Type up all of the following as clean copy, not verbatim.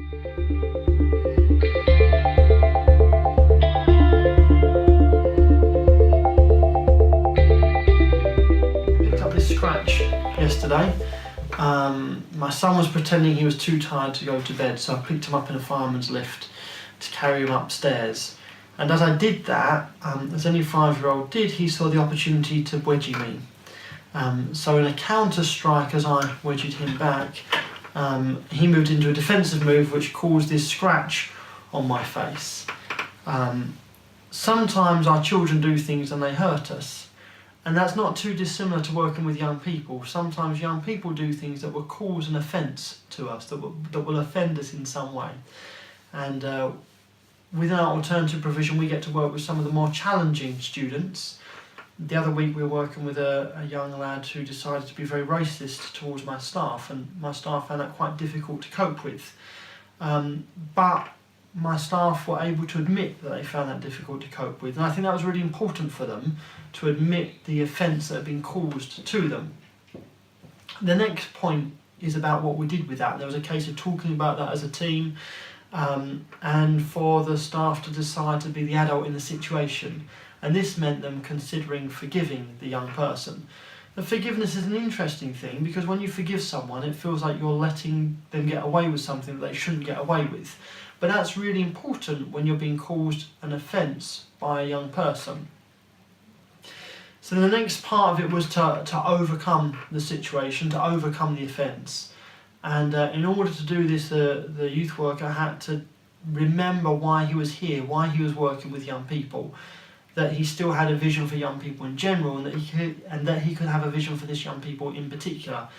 Picked up this scratch yesterday. My son was pretending he was too tired to go to bed, so I picked him up in a fireman's lift to carry him upstairs. And as I did that, as any 5-year-old did, he saw the opportunity to wedgie me. So in a counter-strike, as I wedged him back, he moved into a defensive move which caused this scratch on my face. Sometimes our children do things and they hurt us. And that's not too dissimilar to working with young people. Sometimes young people do things that will cause an offence to us, that will offend us in some way. And within our alternative provision, we get to work with some of the more challenging students. The other week we were working with a young lad who decided to be very racist towards my staff, and my staff found that quite difficult to cope with. But my staff were able to admit that they found that difficult to cope with, and I think that was really important for them, to admit the offence that had been caused to them. The next point is about what we did with that. There was a case of talking about that as a team, and for the staff to decide to be the adult in the situation. And this meant them considering forgiving the young person. The forgiveness is an interesting thing, because when you forgive someone, it feels like you're letting them get away with something that they shouldn't get away with. But that's really important when you're being caused an offence by a young person. So the next part of it was to overcome the situation, to overcome the offence. And in order to do this, the youth worker had to remember why he was here, why he was working with young people, that he still had a vision for young people in general, and that he could have a vision for this young people in particular.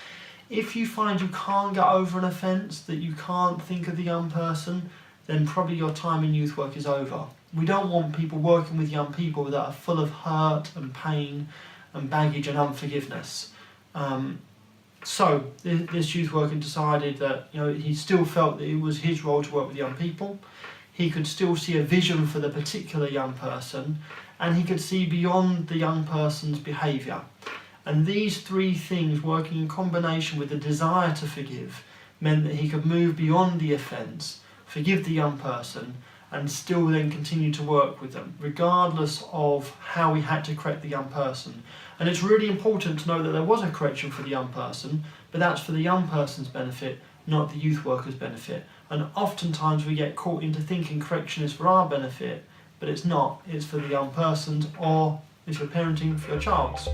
If you find you can't get over an offence, that you can't think of the young person, then probably your time in youth work is over. We don't want people working with young people that are full of hurt and pain and baggage and unforgiveness. So this youth worker decided that he still felt that it was his role to work with young people. He could still see a vision for the particular young person, and he could see beyond the young person's behaviour. And these three things, working in combination with the desire to forgive, meant that he could move beyond the offence, forgive the young person, and still then continue to work with them, regardless of how we had to correct the young person. And it's really important to know that there was a correction for the young person, but that's for the young person's benefit, not the youth worker's benefit. And oftentimes we get caught into thinking correction is for our benefit, but it's not. It's for the young person's, or if you're parenting, for your child's.